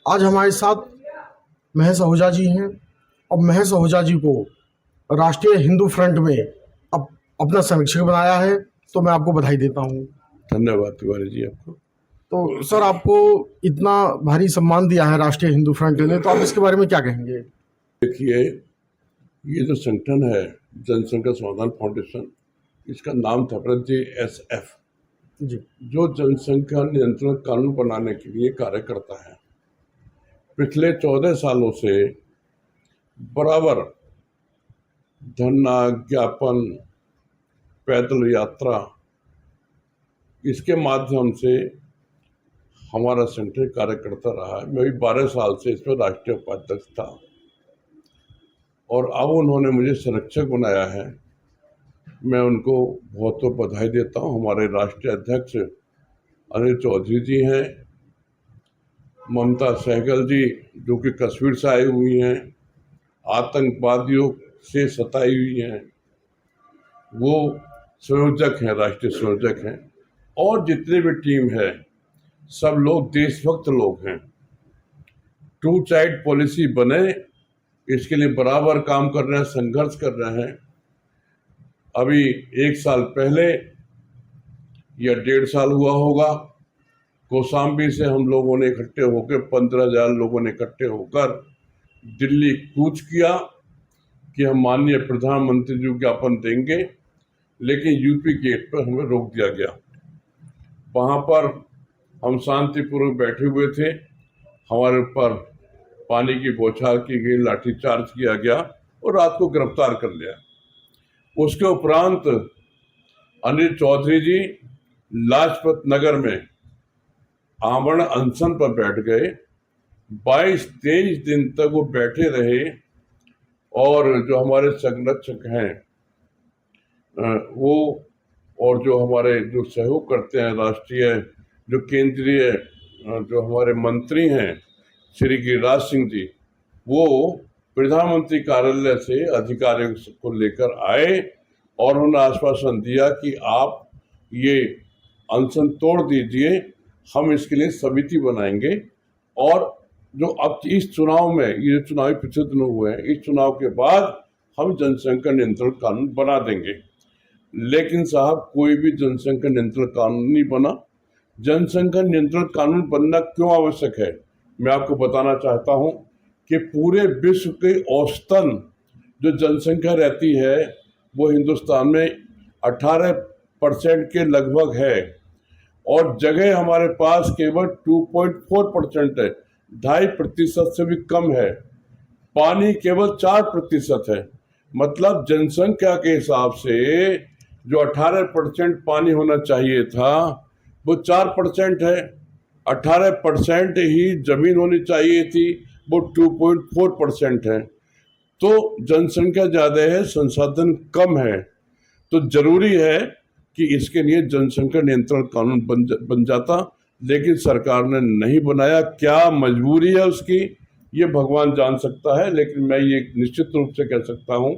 आज हमारे साथ महेश आहूजा जी हैं और महेश आहूजा जी को राष्ट्रीय हिंदू फ्रंट में अब अपना समीक्षक बनाया है, तो मैं आपको बधाई देता हूँ। धन्यवाद तिवारी जी आपको। तो सर, आपको इतना भारी सम्मान दिया है राष्ट्रीय हिंदू फ्रंट ने, तो आप इसके बारे में क्या कहेंगे? देखिए, ये जो संगठन है जनसंघ समाधान फाउंडेशन, इसका नाम था JSF जी। जो जनसंख्या नियंत्रण कानून बनाने के लिए कार्य करता है। पिछले 14 सालों से बराबर धरना, ज्ञापन, पैदल यात्रा, इसके माध्यम से हमारा संगठन कार्य करता रहा है। मैं भी 12 साल से इसमें राष्ट्रीय उपाध्यक्ष था और अब उन्होंने मुझे संरक्षक बनाया है। मैं उनको बहुत बहुत बधाई देता हूँ। हमारे राष्ट्रीय अध्यक्ष अनिल चौधरी जी हैं, ममता सहगल जी जो कि कश्मीर से आई हुई हैं, आतंकवादियों से सताई हुई हैं, वो संयोजक हैं, राष्ट्रीय संयोजक हैं, और जितने भी टीम है सब लोग देशभक्त लोग हैं। टू साइड पॉलिसी बने, इसके लिए बराबर काम कर रहे हैं, संघर्ष कर रहे हैं। अभी 1 साल पहले या 1.5 साल हुआ होगा, कौशाम्बी से हम लोगों ने इकट्ठे होकर 15,000 लोगों ने इकट्ठे होकर दिल्ली कूच किया कि हम माननीय प्रधानमंत्री जी को ज्ञापन देंगे, लेकिन यूपी गेट पर हमें रोक दिया गया। वहाँ पर हम शांतिपूर्वक बैठे हुए थे, हमारे ऊपर पानी की बौछार की गई, लाठीचार्ज किया गया और रात को गिरफ्तार कर लिया। उसके उपरांत अनिल चौधरी जी लाजपत नगर में आमरण अनशन पर बैठ गए। 22-23 दिन तक वो बैठे रहे और जो हमारे संरक्षक हैं वो, और जो हमारे जो सहयोग करते हैं राष्ट्रीय, जो केंद्रीय जो हमारे मंत्री हैं श्री गिरिराज सिंह जी, वो प्रधानमंत्री कार्यालय से अधिकारियों को लेकर आए और उन्होंने आश्वासन दिया कि आप ये अनशन तोड़ दीजिए, हम इसके लिए समिति बनाएंगे और जो अब इस चुनाव में, ये चुनावी पिछले दिनों हुए हैं, इस चुनाव के बाद हम जनसंख्या नियंत्रण कानून बना देंगे। लेकिन साहब, कोई भी जनसंख्या नियंत्रण कानून नहीं बना। जनसंख्या नियंत्रण कानून बनना क्यों आवश्यक है, मैं आपको बताना चाहता हूं कि पूरे विश्व के औसतन जो जनसंख्या रहती है वो हिंदुस्तान में 18% के लगभग है और जगह हमारे पास केवल 2.4% है, 2.5% से भी कम है। पानी केवल 4% है। मतलब जनसंख्या के हिसाब से जो 18% पानी होना चाहिए था वो 4% है। 18% ही जमीन होनी चाहिए थी, वो 2.4% है। तो जनसंख्या ज़्यादा है, संसाधन कम है, तो जरूरी है कि इसके लिए जनसंख्या नियंत्रण कानून बन जाता, लेकिन सरकार ने नहीं बनाया। क्या मजबूरी है उसकी, ये भगवान जान सकता है। लेकिन मैं ये निश्चित रूप से कह सकता हूँ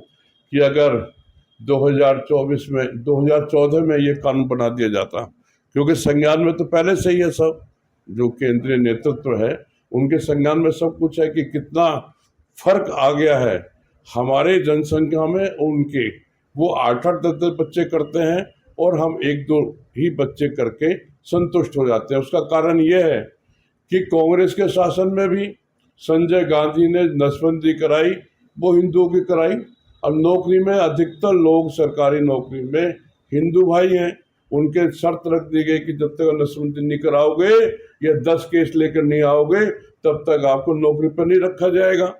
कि अगर 2014 में ये कानून बना दिया जाता, क्योंकि संज्ञान में तो पहले से ही है सब, जो केंद्रीय नेतृत्व है उनके संज्ञान में सब कुछ है कि कितना फर्क आ गया है हमारे जनसंख्या में उनके। वो 8-8, 10-10 बच्चे करते हैं और हम 1-2 ही बच्चे करके संतुष्ट हो जाते हैं। उसका कारण यह है कि कांग्रेस के शासन में भी संजय गांधी ने नसबंदी कराई, वो हिंदुओं की कराई। अब नौकरी में अधिकतर लोग सरकारी नौकरी में हिंदू भाई हैं, उनके शर्त रख दी गई कि जब तक नसबंदी नहीं कराओगे या 10 केस लेकर नहीं आओगे तब तक आपको नौकरी पर नहीं रखा जाएगा।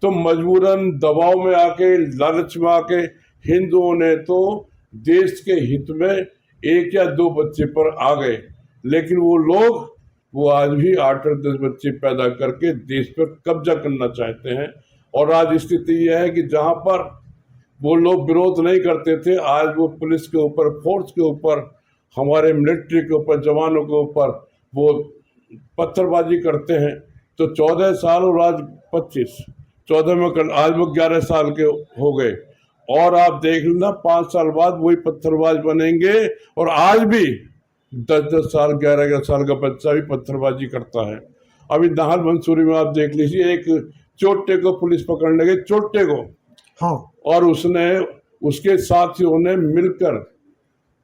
तो मजबूरन दबाव में आके, लालच में आके हिंदुओं ने तो देश के हित में 1 या 2 बच्चे पर आ गए, लेकिन वो लोग वो आज भी 8-10 बच्चे पैदा करके देश पर कब्जा करना चाहते हैं। और आज स्थिति यह है कि जहां पर वो लोग विरोध नहीं करते थे, आज वो पुलिस के ऊपर, फोर्स के ऊपर, हमारे मिलिट्री के ऊपर, जवानों के ऊपर वो पत्थरबाजी करते हैं। तो 14 साल और आज 25, 14 में आज वो 11 साल के हो गए और आप देख लेना 5 साल बाद वही पत्थरबाज बनेंगे। और आज भी 10-10 साल, 11-11 साल का बच्चा भी पत्थरबाजी करता है। अभी नाहर मंसूरी में आप देख लीजिए, एक चोटे को पुलिस पकड़ने गई, चोटे को, हाँ और उसने उसके साथियों ने मिलकर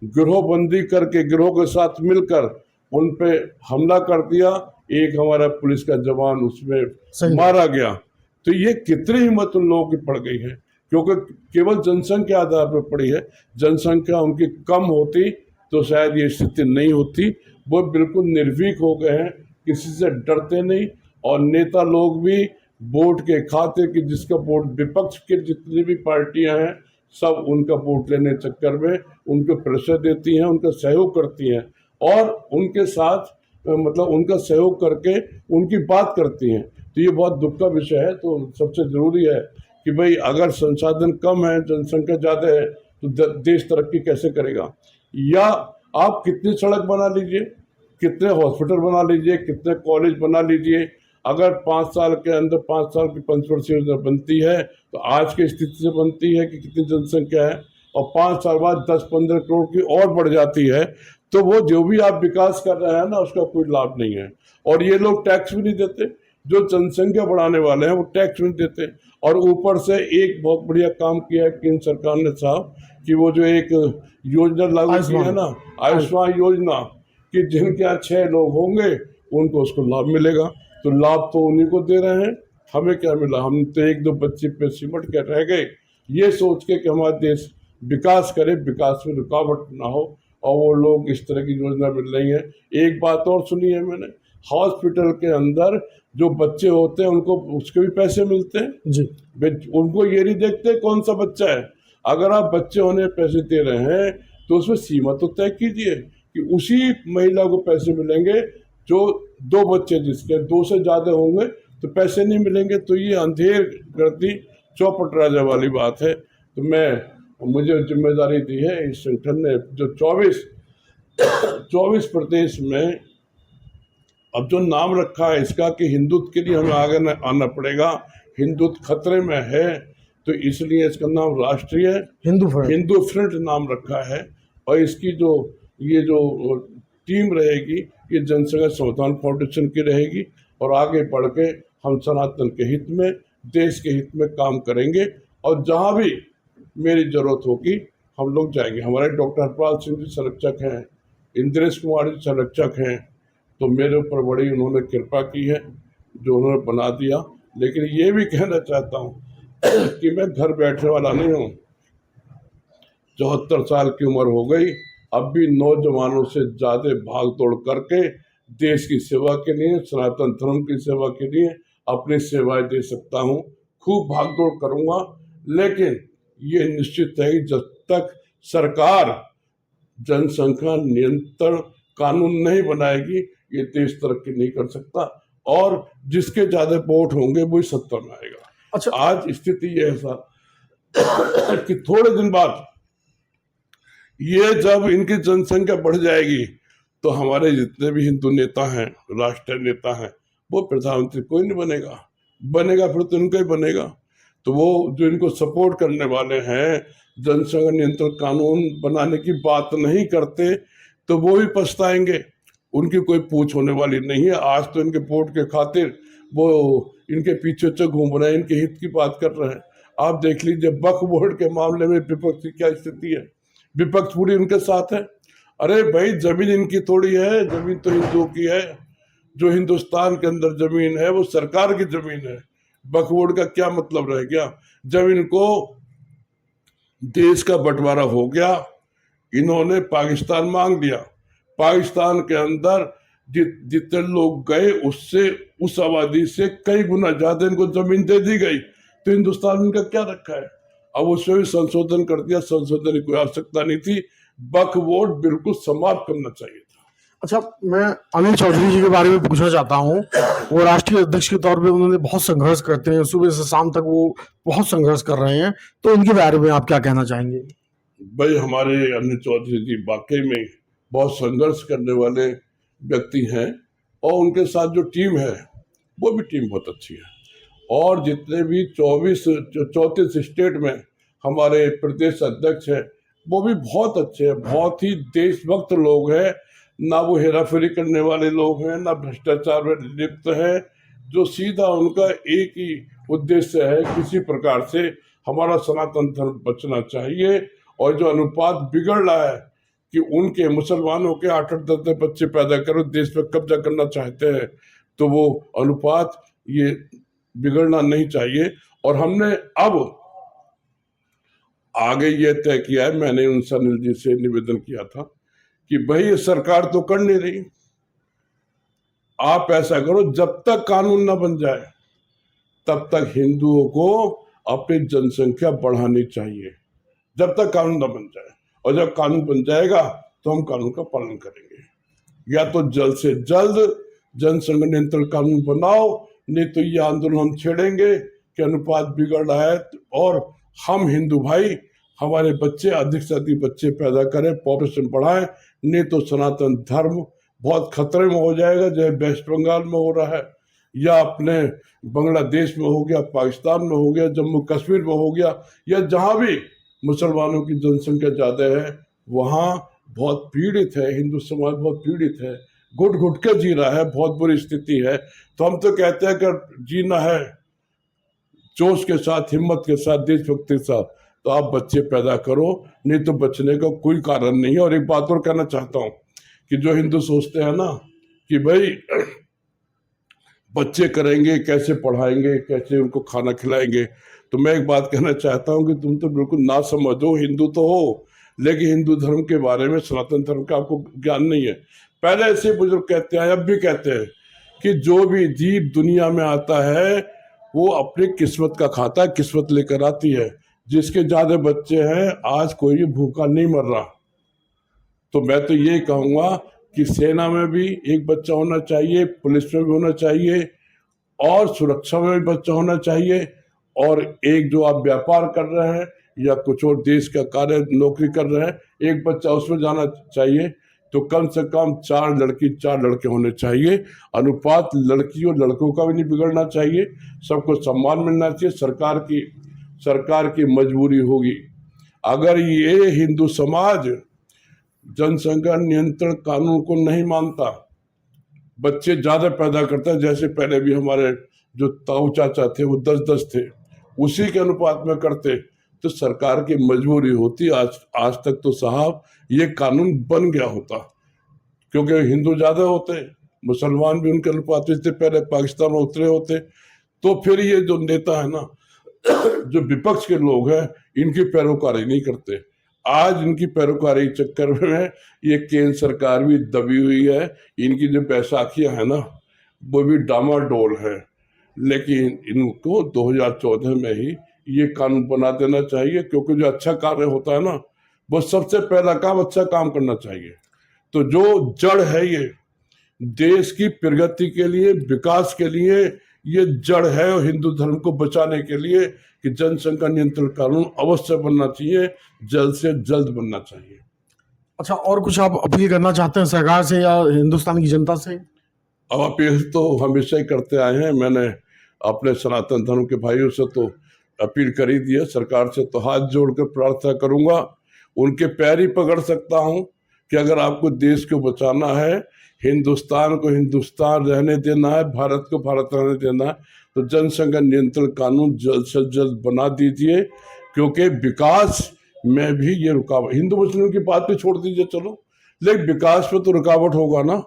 गिरोहबंदी करके, गिरोह के साथ मिलकर उन पे हमला कर दिया। एक हमारा पुलिस का जवान उसमें सही। मारा गया। तो ये कितनी हिम्मत उन लोगों की पड़ गई है, क्योंकि केवल जनसंख्या आधार पर पड़ी है। जनसंख्या उनकी कम होती तो शायद ये स्थिति नहीं होती। वो बिल्कुल निर्भीक हो गए हैं, किसी से डरते नहीं। और नेता लोग भी वोट के खाते कि जिसका वोट, विपक्ष के जितनी भी पार्टियां हैं सब उनका वोट लेने चक्कर में उनको प्रेशर देती हैं, उनका सहयोग करती हैं और उनके साथ मतलब उनका सहयोग करके उनकी बात करती हैं। तो ये बहुत दुख का विषय है। तो सबसे ज़रूरी है कि भाई अगर संसाधन कम है, जनसंख्या ज़्यादा है, तो देश तरक्की कैसे करेगा। या आप कितनी सड़क बना लीजिए, कितने हॉस्पिटल बना लीजिए, कितने कॉलेज बना लीजिए, अगर 5 साल के अंदर 5 साल की पंचवर्षीय योजना बनती है तो आज की स्थिति से बनती है कि कितनी जनसंख्या है, और 5 साल बाद 10-15 करोड़ की और बढ़ जाती है, तो वो जो भी आप विकास कर रहे हैं ना उसका कोई लाभ नहीं है। और ये लोग टैक्स भी नहीं देते, जो जनसंख्या बढ़ाने वाले हैं वो टैक्स नहीं देते। और ऊपर से एक बहुत बढ़िया काम किया है केंद्र सरकार ने साहब, कि वो जो एक योजना लागू की है ना, आयुष्मान योजना, कि जिनके यहाँ 6 लोग होंगे उनको उसको लाभ मिलेगा। तो लाभ तो उन्हीं को दे रहे हैं, हमें क्या मिला। हम तो 1-2 बच्चे पे सिमट के रह गए, ये सोच के कि हमारा देश विकास करे, विकास में रुकावट ना हो, और वो लोग इस तरह की योजना मिल रही है। एक बात और सुनी है मैंने, हॉस्पिटल के अंदर जो बच्चे होते हैं उनको उसके भी पैसे मिलते हैं जी। उनको ये नहीं देखते कौन सा बच्चा है। अगर आप बच्चे होने पैसे दे रहे हैं तो उसमें सीमा तो तय कीजिए कि उसी महिला को पैसे मिलेंगे जो 2 बच्चे, जिसके 2 से ज़्यादा होंगे तो पैसे नहीं मिलेंगे। तो ये अंधेर गर्दी चौपट राजा वाली बात है। तो मुझे जिम्मेदारी दी है इस संगठन ने, जो 24 प्रदेश में अब जो नाम रखा है इसका कि हिंदुत्व के लिए हमें आगे आना पड़ेगा, हिंदुत्व खतरे में है, तो इसलिए इसका नाम राष्ट्रीय हिंदू फ्रंट नाम रखा है। और इसकी ये जो टीम रहेगी ये जनसंघर्ष समाधान फाउंडेशन की रहेगी, और आगे बढ़ के हम सनातन के हित में, देश के हित में काम करेंगे। और जहाँ भी मेरी जरूरत होगी हम लोग जाएंगे। हमारे डॉक्टर हरपाल सिंह जी संरक्षक हैं, इंद्रेश कुमार जी संरक्षक हैं, तो मेरे ऊपर बड़ी उन्होंने कृपा की है जो उन्होंने बना दिया। लेकिन ये भी कहना चाहता हूँ कि मैं घर बैठने वाला नहीं हूँ। 74 साल की उम्र हो गई, अब भी नौजवानों से ज़्यादा भाग दौड़ करके देश की सेवा के लिए, सनातन धर्म की सेवा के लिए अपनी सेवाएं दे सकता हूँ। खूब भाग दौड़ करूँगा, लेकिन ये निश्चित है कि जब तक सरकार जनसंख्या नियंत्रण कानून नहीं बनाएगी ये देश तरक्की नहीं कर सकता, और जिसके ज्यादा वोट होंगे वही सत्ता में आएगा। अच्छा, आज स्थिति ये है साहब कि थोड़े दिन बाद ये जब इनकी जनसंख्या बढ़ जाएगी तो हमारे जितने भी हिंदू नेता हैं, राष्ट्रीय नेता हैं, वो प्रधानमंत्री कोई नहीं बनेगा फिर तो इनका ही बनेगा। तो वो जो इनको सपोर्ट करने वाले हैं, जनसंख्या नियंत्रण कानून बनाने की बात नहीं करते, तो वो भी पछताएंगे। उनकी कोई पूछ होने वाली नहीं है। आज तो इनके वोट के खातिर वो इनके पीछे घूम रहे हैं, इनके हित की बात कर रहे हैं। आप देख लीजिए वक्फ बोर्ड के मामले में विपक्ष की क्या स्थिति है, विपक्ष पूरी उनके साथ है। अरे भाई जमीन इनकी थोड़ी है, जमीन तो हिंदुओं की है। जो हिंदुस्तान के अंदर जमीन है वो सरकार की जमीन है। वक्फ बोर्ड का क्या मतलब रह गया। जब इनको देश का बंटवारा हो गया, इन्होंने पाकिस्तान मांग लिया। पाकिस्तान के अंदर जितने लोग गए उससे, उस आबादी से कई गुना ज्यादा इनको जमीन दे दी गई। तो हिंदुस्तान में इनका क्या रखा है। अब उसमें भी संशोधन कर दिया, संशोधन की कोई आवश्यकता नहीं थी। वक्फ बोर्ड बिल्कुल समाप्त करना चाहिए था। अच्छा, मैं अनिल चौधरी जी के बारे में पूछना चाहता हूँ। वो राष्ट्रीय अध्यक्ष के तौर पे उन्होंने बहुत संघर्ष करते हैं, सुबह से शाम तक वो बहुत संघर्ष कर रहे हैं, तो उनके बारे में आप क्या कहना चाहेंगे। भाई हमारे अनिल चौधरी जी वाकई में बहुत संघर्ष करने वाले व्यक्ति हैं, और उनके साथ जो टीम है वो भी टीम बहुत अच्छी है। और जितने भी 34 स्टेट में हमारे प्रदेश अध्यक्ष हैं वो भी बहुत अच्छे हैं, बहुत ही देशभक्त लोग हैं। ना वो हेराफेरी करने वाले लोग हैं, ना भ्रष्टाचार में लिप्त है। जो सीधा उनका एक ही उद्देश्य है, किसी प्रकार से हमारा सनातन धर्म बचना चाहिए। और जो अनुपात बिगड़ रहा है कि उनके मुसलमानों के 8-8, 10-10 बच्चे पैदा करो, देश पे कब्जा करना चाहते हैं, तो वो अनुपात ये बिगड़ना नहीं चाहिए। और हमने अब आगे ये तय किया है, मैंने उनसे अनिल जी से निवेदन किया था कि भाई ये सरकार तो कर नहीं रही, आप ऐसा करो, जब तक कानून ना बन जाए तब तक हिंदुओं को अपनी जनसंख्या बढ़ानी चाहिए, जब तक कानून ना बन जाए। और जब कानून बन जाएगा तो हम कानून का पालन करेंगे। या तो जल्द से जल्द जनसंख्या नियंत्रण कानून बनाओ, नहीं तो ये आंदोलन हम छेड़ेंगे कि अनुपात बिगड़ रहा है और हम हिंदू भाई हमारे बच्चे अधिक से अधिक बच्चे पैदा करें, पॉपुलेशन बढ़ाएं, नहीं तो सनातन धर्म बहुत खतरे में हो जाएगा, जैसे वेस्ट बंगाल में हो रहा है, या अपने बांग्लादेश में हो गया, पाकिस्तान में हो गया, जम्मू कश्मीर में हो गया, या जहां भी मुसलमानों की जनसंख्या ज्यादा है वहां बहुत पीड़ित है, हिंदू समाज बहुत पीड़ित है, घुट घुट के जी रहा है, बहुत बुरी स्थिति है। तो हम तो कहते हैं कि जीना है जोश के साथ, हिम्मत के साथ, देशभक्ति के साथ, तो आप बच्चे पैदा करो, नहीं तो बचने का कोई कारण नहीं है। और एक बात और कहना चाहता हूं कि जो हिंदू सोचते हैं ना कि भाई बच्चे करेंगे, कैसे पढ़ाएंगे, कैसे उनको खाना खिलाएंगे, तो मैं एक बात कहना चाहता हूं कि तुम तो बिल्कुल ना समझो, हिंदू तो हो लेकिन हिंदू धर्म के बारे में, सनातन धर्म का आपको ज्ञान नहीं है। पहले ऐसे बुजुर्ग कहते हैं, अब भी कहते हैं कि जो भी जीव दुनिया में आता है वो अपनी किस्मत का खाता है, किस्मत लेकर आती है। जिसके ज्यादा बच्चे हैं, आज कोई भी भूखा नहीं मर रहा। तो मैं तो ये कहूंगा कि सेना में भी एक बच्चा होना चाहिए, पुलिस में भी होना चाहिए, और सुरक्षा में भी बच्चा होना चाहिए। और एक जो आप व्यापार कर रहे हैं या कुछ और देश का कार्य नौकरी कर रहे हैं, एक बच्चा उसमें जाना चाहिए। तो कम से कम 4 लड़की 4 लड़के होने चाहिए। अनुपात लड़की और लड़कों का भी नहीं बिगड़ना चाहिए, सबको सम्मान मिलना चाहिए। सरकार की मजबूरी होगी अगर ये हिंदू समाज जनसंख्या नियंत्रण कानून को नहीं मानता, बच्चे ज्यादा पैदा करता है, जैसे पहले भी हमारे जो ताऊ चाचा थे वो 10-10 थे, उसी के अनुपात में करते, तो सरकार की मजबूरी होती। आज तक तो साहब ये कानून बन गया होता, क्योंकि हिंदू ज्यादा होते, मुसलमान भी उनके अनुपात से पहले पाकिस्तान में उतरे होते। तो फिर ये जो नेता है ना, जो विपक्ष के लोग हैं, इनकी पैरोकारी नहीं करते। आज इनकी पैरोकारी चक्कर में ये केंद्र सरकार भी दबी हुई है, इनकी जो बैसाखियां है ना वो भी डामाडोल है। लेकिन इनको 2014 में ही ये कानून बना देना चाहिए, क्योंकि जो अच्छा कार्य होता है ना, वो सबसे पहला काम अच्छा काम करना चाहिए। तो जो जड़ है ये देश की प्रगति के लिए, विकास के लिए ये जड़ है, और हिंदू धर्म को बचाने के लिए कि जनसंख्या नियंत्रण कानून अवश्य बनना चाहिए, जल्द से जल्द बनना चाहिए। अच्छा, और कुछ आप अपील करना चाहते हैं सरकार से या हिंदुस्तान की जनता से? अब अपील तो हमेशा ही करते आए हैं, मैंने अपने सनातन धर्म के भाइयों से तो अपील कर ही दी है। सरकार से तो हाथ जोड़कर प्रार्थना करूंगा, उनके पैर ही पकड़ सकता हूं कि अगर आपको देश को बचाना है, हिंदुस्तान को हिंदुस्तान रहने देना है, भारत को भारत रहने देना है, तो जनसंख्या नियंत्रण कानून जल्द से जल्द बना दीजिए। क्योंकि विकास में भी ये रुकावट, हिंदू मुस्लिम की बात भी छोड़ दीजिए चलो, लेकिन विकास में तो रुकावट होगा ना।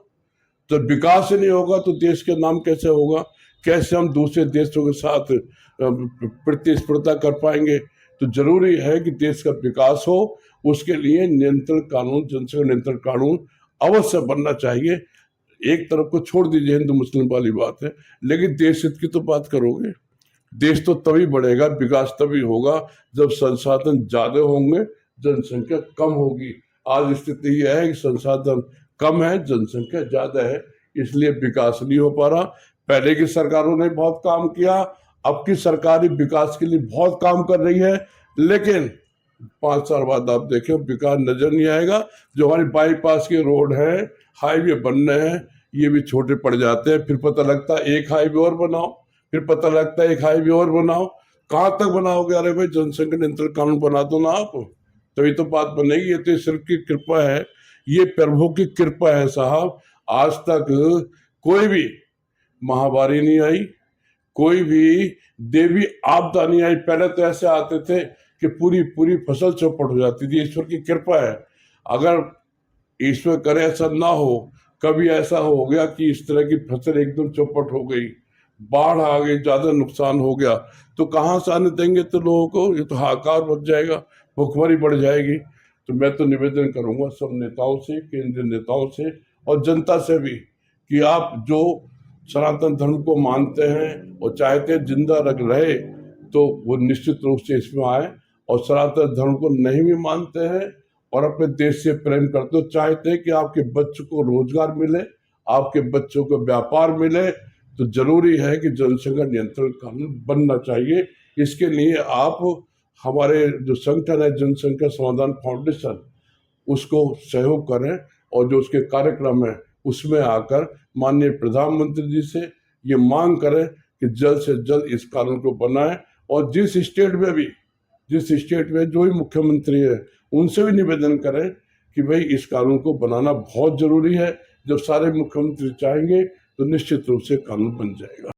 तो विकास ही नहीं होगा तो देश के नाम कैसे होगा, कैसे हम दूसरे देशों के साथ प्रतिस्पर्धा कर पाएंगे। तो जरूरी है कि देश का विकास हो, उसके लिए नियंत्रण कानून, जनसंख्या नियंत्रण कानून अवश्य बनना चाहिए। एक तरफ को छोड़ दीजिए हिंदू मुस्लिम वाली बात है, लेकिन देश हित की तो बात करोगे। देश तो तभी बढ़ेगा, विकास तभी होगा जब संसाधन ज्यादा होंगे, जनसंख्या कम होगी। आज स्थिति यह है कि संसाधन कम है, जनसंख्या ज्यादा है, इसलिए विकास नहीं हो पा रहा। पहले की सरकारों ने बहुत काम किया, अब की सरकार विकास के लिए बहुत काम कर रही है, लेकिन 5 साल बाद आप देखें विकास नजर नहीं आएगा। जो हमारी बाईपास के रोड है, हाईवे बनने हैं, ये भी छोटे पड़ जाते हैं। फिर पता लगता है एक हाईवे और बनाओ, फिर पता लगता है एक हाईवे और बनाओ। कहाँ तक बनाओगे? अरे भाई जनसंख्या नियंत्रण कानून बना दो ना आप, तभी तो बात बनेगी। ये तो ईश्वर की कृपा है ये प्रभु की कृपा है साहब। आज तक कोई भी महामारी नहीं आई, कोई भी देवी आपदा नहीं आई। पहले तो ऐसे आते थे कि पूरी पूरी फसल चौपट हो जाती थी। ईश्वर की कृपा है। अगर ईश्वर करे ऐसा ना हो, कभी ऐसा हो गया कि इस तरह की फसल एकदम चौपट हो गई, बाढ़ आ गई, ज्यादा नुकसान हो गया, तो कहाँ से आने देंगे तो लोगों को? ये तो हाहाकार मच जाएगा, भुखमरी बढ़ जाएगी। तो मैं तो निवेदन करूंगा सब नेताओं से, केंद्रीय नेताओं से और जनता से भी कि आप जो सनातन धर्म को मानते हैं और चाहते हैं जिंदा रहे, तो वो निश्चित रूप से इसमें आए। और सनातन धर्म को नहीं भी मानते हैं और अपने देश से प्रेम करते हो, चाहते हैं कि आपके बच्चों को रोजगार मिले, आपके बच्चों को व्यापार मिले, तो जरूरी है कि जनसंख्या नियंत्रण कानून बनना चाहिए। इसके लिए आप हमारे जो संगठन है जनसंख्या समाधान फाउंडेशन, उसको सहयोग करें और जो उसके कार्यक्रम है उसमें आकर माननीय प्रधानमंत्री जी से ये मांग करें कि जल्द से जल्द इस कानून को बनाएं। और जिस स्टेट में जो भी मुख्यमंत्री है उनसे भी निवेदन करें कि भाई इस कानून को बनाना बहुत जरूरी है। जब सारे मुख्यमंत्री चाहेंगे तो निश्चित रूप से कानून बन जाएगा।